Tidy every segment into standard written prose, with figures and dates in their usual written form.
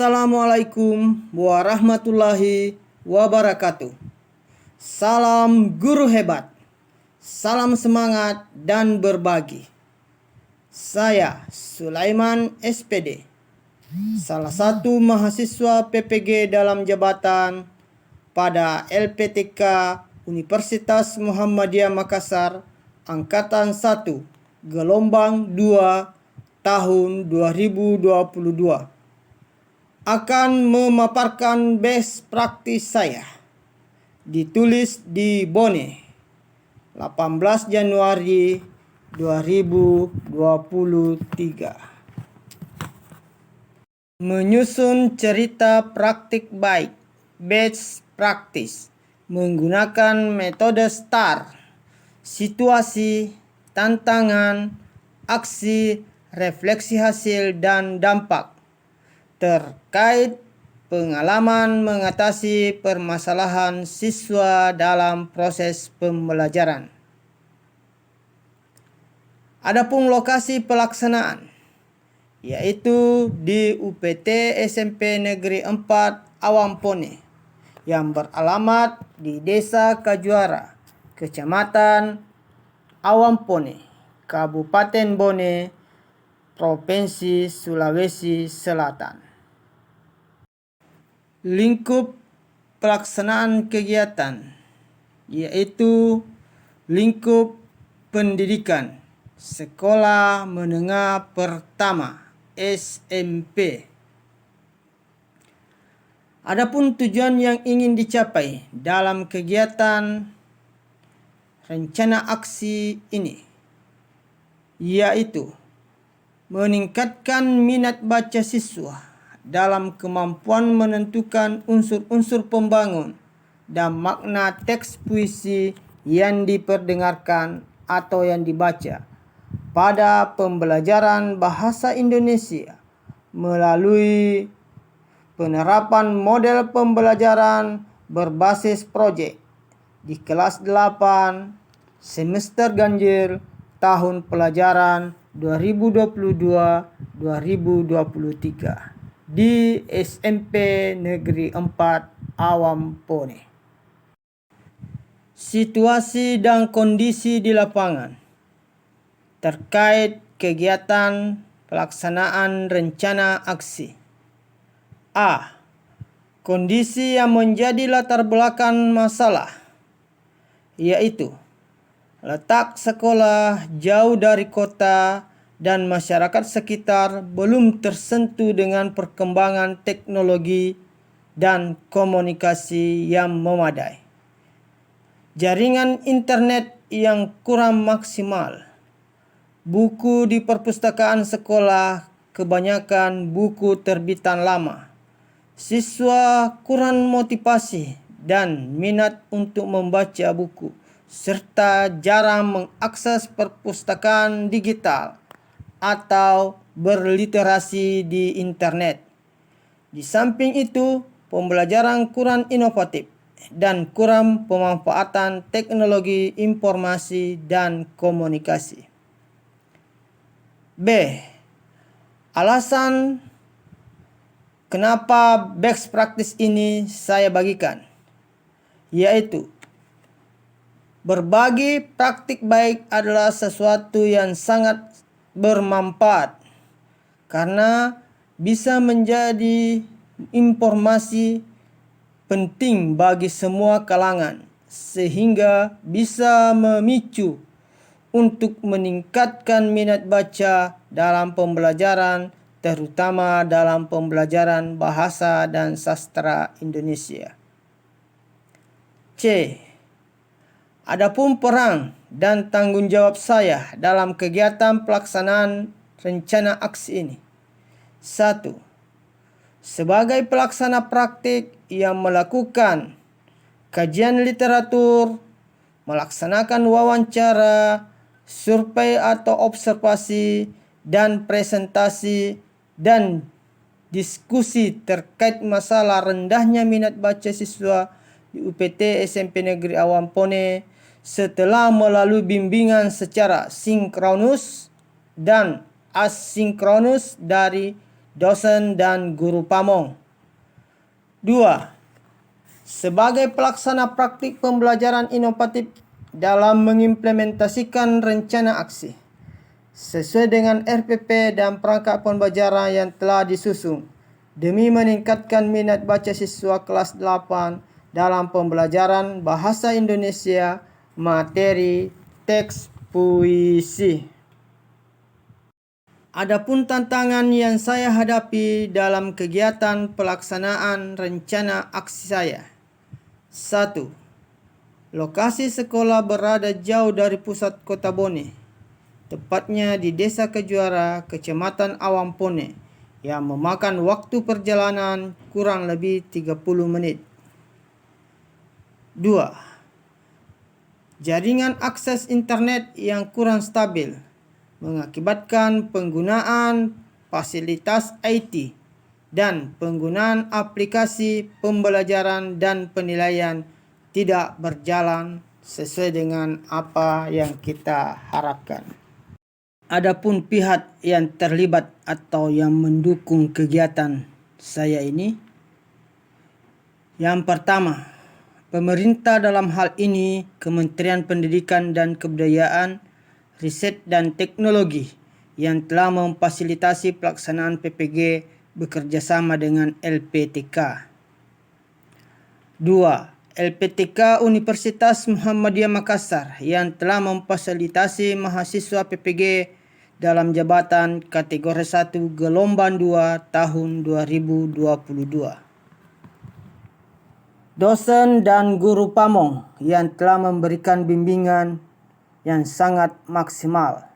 Assalamualaikum warahmatullahi wabarakatuh. Salam guru hebat, salam semangat dan berbagi. Saya Sulaiman SPD, salah satu mahasiswa PPG dalam jabatan pada LPTK Universitas Muhammadiyah Makassar Angkatan 1 Gelombang 2 tahun 2022 akan memaparkan best practice saya, ditulis di Bone 18 Januari 2023. Menyusun cerita praktik baik best practice menggunakan metode STAR: situasi, tantangan, aksi, refleksi hasil, dan dampak terkait pengalaman mengatasi permasalahan siswa dalam proses pembelajaran. Adapun lokasi pelaksanaan yaitu di UPT SMP Negeri 4 Awampone yang beralamat di Desa Kajuara, Kecamatan Awampone, Kabupaten Bone, Provinsi Sulawesi Selatan. Lingkup pelaksanaan kegiatan yaitu lingkup pendidikan Sekolah Menengah Pertama SMP. Adapun tujuan yang ingin dicapai dalam kegiatan rencana aksi ini yaitu meningkatkan minat baca siswa dalam kemampuan menentukan unsur-unsur pembangun dan makna teks puisi yang diperdengarkan atau yang dibaca pada pembelajaran bahasa Indonesia melalui penerapan model pembelajaran berbasis proyek di kelas 8 semester ganjil tahun pelajaran 2022-2023 di SMP Negeri 4 Awampone. Situasi dan kondisi di lapangan terkait kegiatan pelaksanaan rencana aksi. A. Kondisi yang menjadi latar belakang masalah yaitu letak sekolah jauh dari kota dan masyarakat sekitar belum tersentuh dengan perkembangan teknologi dan komunikasi yang memadai. Jaringan internet yang kurang maksimal. Buku di perpustakaan sekolah kebanyakan buku terbitan lama. Siswa kurang motivasi dan minat untuk membaca buku, serta jarang mengakses perpustakaan digital atau berliterasi di internet. Di samping itu, pembelajaran kurang inovatif dan kurang pemanfaatan teknologi informasi dan komunikasi. B. Alasan kenapa best practice ini saya bagikan, yaitu berbagi praktik baik adalah sesuatu yang sangat bermanfaat karena bisa menjadi informasi penting bagi semua kalangan sehingga bisa memicu untuk meningkatkan minat baca dalam pembelajaran, terutama dalam pembelajaran bahasa dan sastra Indonesia. C. Adapun peran dan tanggung jawab saya dalam kegiatan pelaksanaan rencana aksi ini. 1. Sebagai pelaksana praktik yang melakukan kajian literatur, melaksanakan wawancara, survei atau observasi, dan presentasi dan diskusi terkait masalah rendahnya minat baca siswa di UPT SMP Negeri Awampone setelah melalui bimbingan secara sinkronus dan asinkronus dari dosen dan guru pamong. 2. Sebagai pelaksana praktik pembelajaran inovatif dalam mengimplementasikan rencana aksi sesuai dengan RPP dan perangkat pembelajaran yang telah disusun demi meningkatkan minat baca siswa kelas 8 dalam pembelajaran bahasa Indonesia materi teks puisi. Adapun tantangan yang saya hadapi dalam kegiatan pelaksanaan rencana aksi saya. 1. Lokasi sekolah berada jauh dari pusat kota Bone, tepatnya di Desa Kejuara, Kecamatan Awampone, yang memakan waktu perjalanan kurang lebih 30 menit. 2. Jaringan akses internet yang kurang stabil mengakibatkan penggunaan fasilitas IT dan penggunaan aplikasi pembelajaran dan penilaian tidak berjalan sesuai dengan apa yang kita harapkan. Adapun pihak yang terlibat atau yang mendukung kegiatan saya ini, yang pertama, pemerintah dalam hal ini Kementerian Pendidikan dan Kebudayaan, Riset dan Teknologi yang telah memfasilitasi pelaksanaan PPG bekerjasama dengan LPTK. 2. LPTK Universitas Muhammadiyah Makassar yang telah memfasilitasi mahasiswa PPG dalam jabatan kategori 1 gelombang 2 tahun 2022. Dosen dan guru pamong yang telah memberikan bimbingan yang sangat maksimal.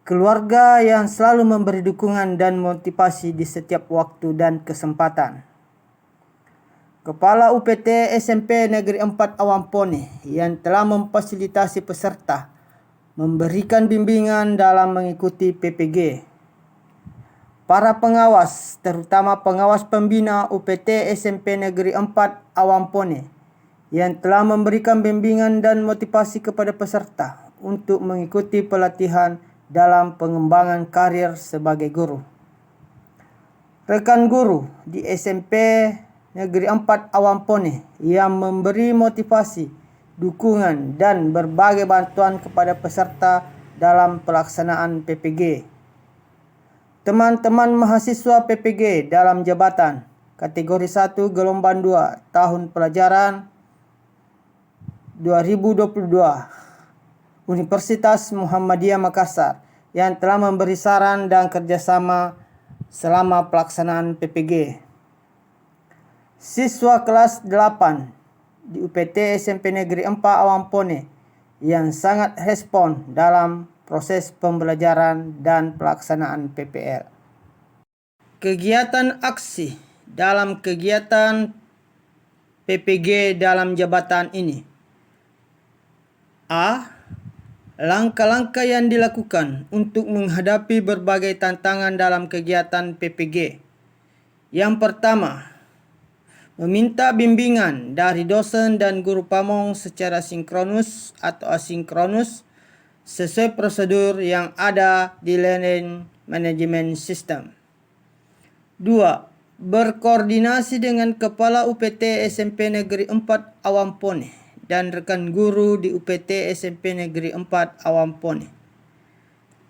Keluarga yang selalu memberi dukungan dan motivasi di setiap waktu dan kesempatan. Kepala UPT SMP Negeri 4 Awampone yang telah memfasilitasi peserta memberikan bimbingan dalam mengikuti PPG. Para pengawas, terutama pengawas pembina UPT SMP Negeri 4 Awampone yang telah memberikan bimbingan dan motivasi kepada peserta untuk mengikuti pelatihan dalam pengembangan karir sebagai guru. Rekan guru di SMP Negeri 4 Awampone yang memberi motivasi, dukungan, dan berbagai bantuan kepada peserta dalam pelaksanaan PPG. Teman-teman mahasiswa PPG dalam jabatan kategori 1 gelombang 2 tahun pelajaran 2022 Universitas Muhammadiyah Makassar yang telah memberi saran dan kerjasama selama pelaksanaan PPG. Siswa kelas 8 di UPT SMP Negeri 4 Awampone yang sangat respon dalam proses pembelajaran dan pelaksanaan PPL. Kegiatan aksi dalam kegiatan PPG dalam jabatan ini. A. Langkah-langkah yang dilakukan untuk menghadapi berbagai tantangan dalam kegiatan PPG. Yang pertama, meminta bimbingan dari dosen dan guru pamong secara sinkronus atau asinkronus sesuai prosedur yang ada di Learning Management System. 2. Berkoordinasi dengan Kepala UPT SMP Negeri 4 Awampone dan rekan guru di UPT SMP Negeri 4 Awampone.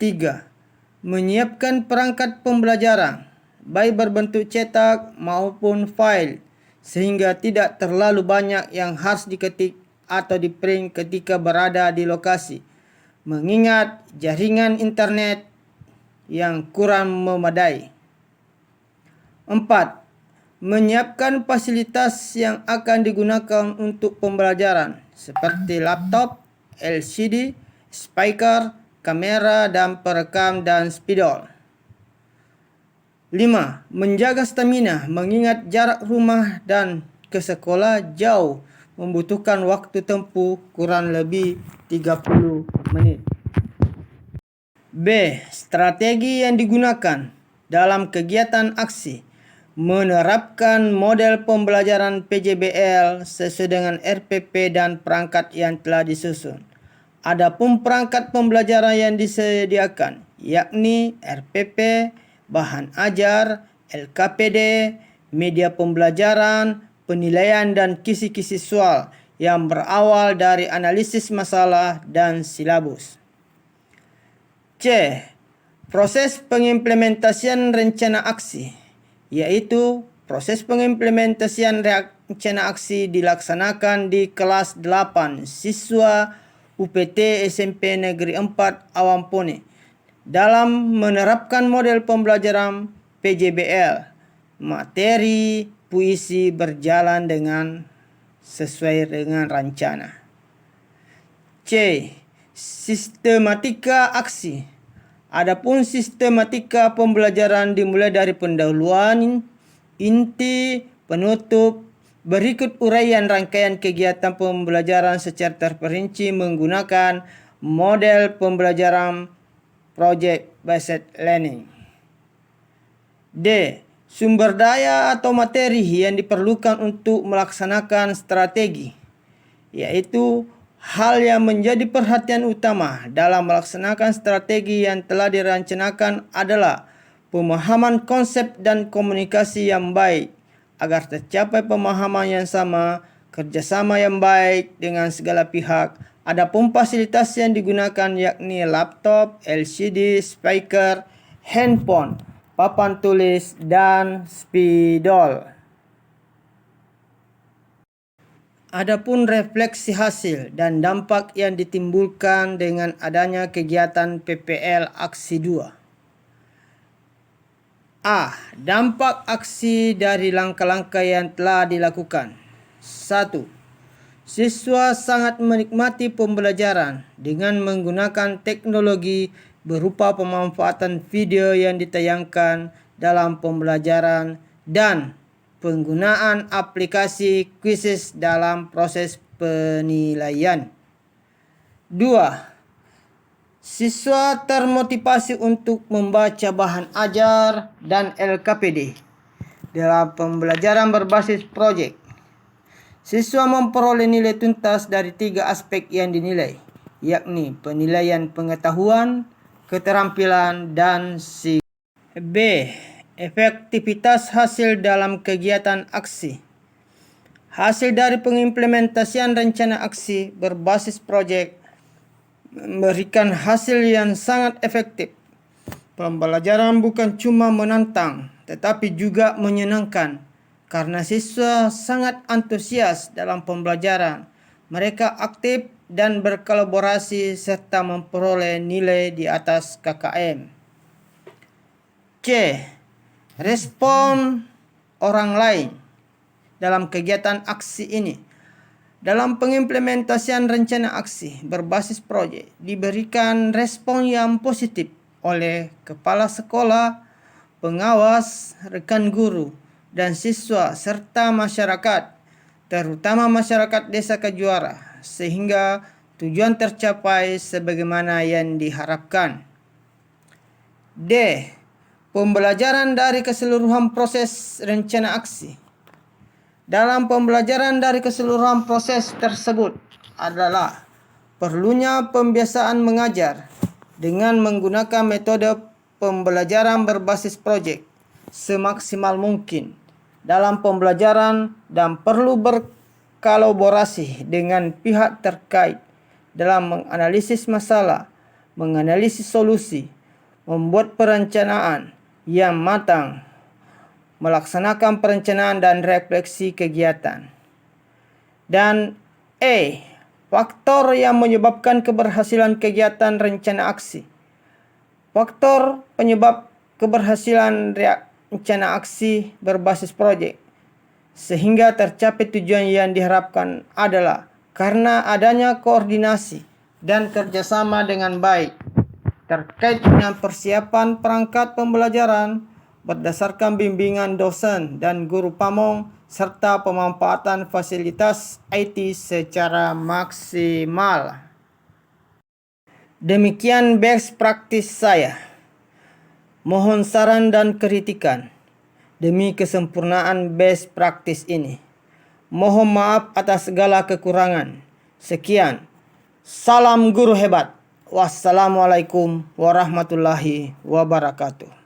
3. Menyiapkan perangkat pembelajaran, baik berbentuk cetak maupun file, sehingga tidak terlalu banyak yang harus diketik atau di-print ketika berada di lokasi, mengingat jaringan internet yang kurang memadai. 4. Menyiapkan fasilitas yang akan digunakan untuk pembelajaran seperti laptop, LCD, speaker, kamera dan perekam dan spidol. 5. Menjaga stamina mengingat jarak rumah dan ke sekolah jauh membutuhkan waktu tempuh kurang lebih 30 menit. B. Strategi yang digunakan dalam kegiatan aksi. Menerapkan model pembelajaran PJBL sesuai dengan RPP dan perangkat yang telah disusun. Adapun perangkat pembelajaran yang disediakan yakni RPP, bahan ajar, LKPD, media pembelajaran, penilaian dan kisi-kisi soal yang berawal dari analisis masalah dan silabus. C. Proses pengimplementasian rencana aksi, yaitu proses pengimplementasian rencana aksi dilaksanakan di kelas 8 siswa UPT SMP Negeri 4 Awampone dalam menerapkan model pembelajaran PJBL. Materi puisi berjalan sesuai dengan rencana. C. Sistematika aksi. Adapun sistematika pembelajaran dimulai dari pendahuluan, inti, penutup, berikut uraian rangkaian kegiatan pembelajaran secara terperinci menggunakan model pembelajaran Project Based Learning. D. Sumber daya atau materi yang diperlukan untuk melaksanakan strategi, yaitu hal yang menjadi perhatian utama dalam melaksanakan strategi yang telah direncanakan adalah pemahaman konsep dan komunikasi yang baik agar tercapai pemahaman yang sama, kerjasama yang baik dengan segala pihak. Adapun fasilitas yang digunakan yakni laptop, LCD, speaker, handphone, papan tulis, dan spidol. Adapun refleksi hasil dan dampak yang ditimbulkan dengan adanya kegiatan PPL Aksi 2. A. Dampak aksi dari langkah-langkah yang telah dilakukan. 1. Siswa sangat menikmati pembelajaran dengan menggunakan teknologi berupa pemanfaatan video yang ditayangkan dalam pembelajaran dan penggunaan aplikasi kuisis dalam proses penilaian. 2. Siswa termotivasi untuk membaca bahan ajar dan LKPD dalam pembelajaran berbasis proyek. Siswa memperoleh nilai tuntas dari 3 aspek yang dinilai, yakni penilaian pengetahuan, keterampilan, dan psikologi. B. Efektivitas hasil dalam kegiatan aksi. Hasil dari pengimplementasian rencana aksi berbasis proyek memberikan hasil yang sangat efektif. Pembelajaran bukan cuma menantang, tetapi juga menyenangkan karena siswa sangat antusias dalam pembelajaran. Mereka aktif dan berkolaborasi serta memperoleh nilai di atas KKM. C. Respon orang lain dalam kegiatan aksi ini. Dalam pengimplementasian rencana aksi berbasis proyek diberikan respon yang positif oleh kepala sekolah, pengawas, rekan guru, dan siswa serta masyarakat, terutama masyarakat Desa Kejuara, sehingga tujuan tercapai sebagaimana yang diharapkan. D. Pembelajaran dari keseluruhan proses rencana aksi. Dalam pembelajaran dari keseluruhan proses tersebut adalah perlunya pembiasaan mengajar dengan menggunakan metode pembelajaran berbasis proyek semaksimal mungkin dalam pembelajaran dan perlu berkolaborasi dengan pihak terkait dalam menganalisis masalah, menganalisis solusi, membuat perencanaan yang matang, melaksanakan perencanaan dan refleksi kegiatan. Dan E. Faktor yang menyebabkan keberhasilan kegiatan rencana aksi. Faktor penyebab keberhasilan rencana aksi berbasis proyek sehingga tercapai tujuan yang diharapkan adalah karena adanya koordinasi dan kerjasama dengan baik terkait dengan persiapan perangkat pembelajaran berdasarkan bimbingan dosen dan guru pamong serta pemanfaatan fasilitas IT secara maksimal. Demikian best practice saya. Mohon saran dan kritikan demi kesempurnaan best practice ini. Mohon maaf atas segala kekurangan. Sekian. Salam guru hebat. Wassalamualaikum warahmatullahi wabarakatuh.